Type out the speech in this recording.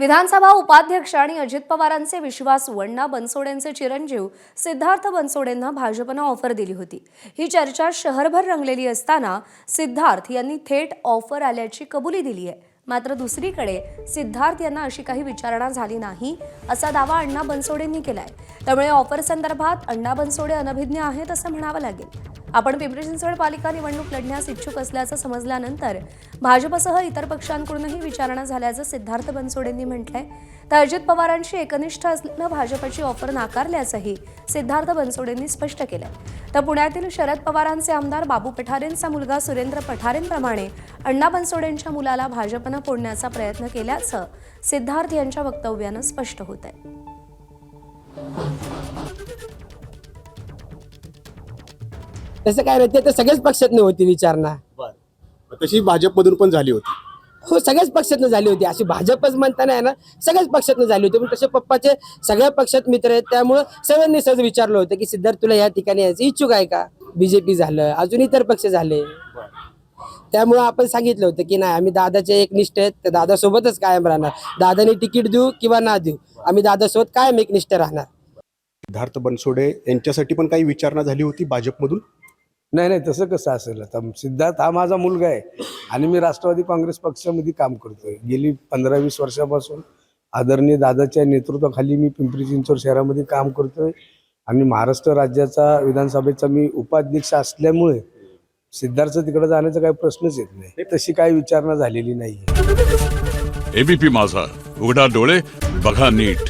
विधानसभा उपाध्यक्ष आणि अजित पवारांचे विश्वासू अण्णा बनसोडेंचे चिरंजीव सिद्धार्थ बनसोडेंना भाजपनं ऑफर दिली होती। ही चर्चा शहरभर रंगलेली असताना सिद्धार्थ यांनी थेट ऑफर आल्याची कबुली दिली आहे। मात्र दुसरीकडे सिद्धार्थ यांना अशी काही विचारणा झाली नाही असा दावा अण्णा बनसोडेंनी केलाय। त्यामुळे ऑफर संदर्भात अण्णा बनसोडे अनभिज्ञ आहेत असं म्हणावं लागेल। आपण पिंपरी चिंचवड पालिका निवडणूक लढण्यास इच्छुक असल्याचं समजल्यानंतर भाजपसह इतर पक्षांकडूनही विचारणा झाल्याचं सिद्धार्थ बनसोडेंनी म्हटलंय। तर अजित पवारांशी एकनिष्ठ असलेलं भाजपची ऑफर नाकारल्याचंही सिद्धार्थ बनसोडेंनी स्पष्ट केलंय। तर पुण्यातील शरद पवारांचे आमदार बाबू पठारेंचा मुलगा सुरेंद्र पठारेंप्रमाणे अण्णा बनसोडेंच्या मुलाला भाजपनं फोडण्याचा प्रयत्न केल्याचं सिद्धार्थ यांच्या वक्तव्यानं स्पष्ट होत आहे। तसं काय नाही, ते तर सगळ्याच पक्षातनं होती विचारणा। तशी भाजपमधून पण झाली होती। हो, सगळ्याच पक्षातनं झाली होती। अशी भाजपच म्हणता नाही ना, सगळ्याच पक्षातनं झाली होती। पण तसे पप्पाचे सगळ्या पक्षात मित्र आहेत, त्यामुळं सगळ्यांनी सहज विचारलं होतं की सिद्धार्थ तुला या ठिकाणी यायचं इच्छुक आहे का? बीजेपी झालं, अजून इतर पक्ष झाले, त्यामुळं आपण सांगितलं होतं की नाही, आम्ही दादाचे एकनिष्ठ आहेत, तर दादासोबतच कायम राहणार। दादाने तिकीट देऊ किंवा ना देऊ, आम्ही दादासोबत कायम एकनिष्ठ राहणार। सिद्धार्थ बनसोडे यांच्यासाठी पण काही विचारणा झाली होती भाजपमधून? नाही, तसं कसं असेल? आता सिद्धार्थ हा माझा मुलगा आहे आणि मी राष्ट्रवादी काँग्रेस पक्षामध्ये काम करतोय गेली 15-20 वर्षापासून। आदरणीय दादाच्या नेतृत्वाखाली मी पिंपरी चिंचवड शहरामध्ये काम करतोय आणि महाराष्ट्र राज्याचा विधानसभेचा मी उपाध्यक्ष असल्यामुळे सिद्धार्थचं तिकडे जाण्याचा काही प्रश्नच येत नाही। तशी काही विचारणा झालेली नाही। एबीपी माझा, उघडा डोळे बघा नीट।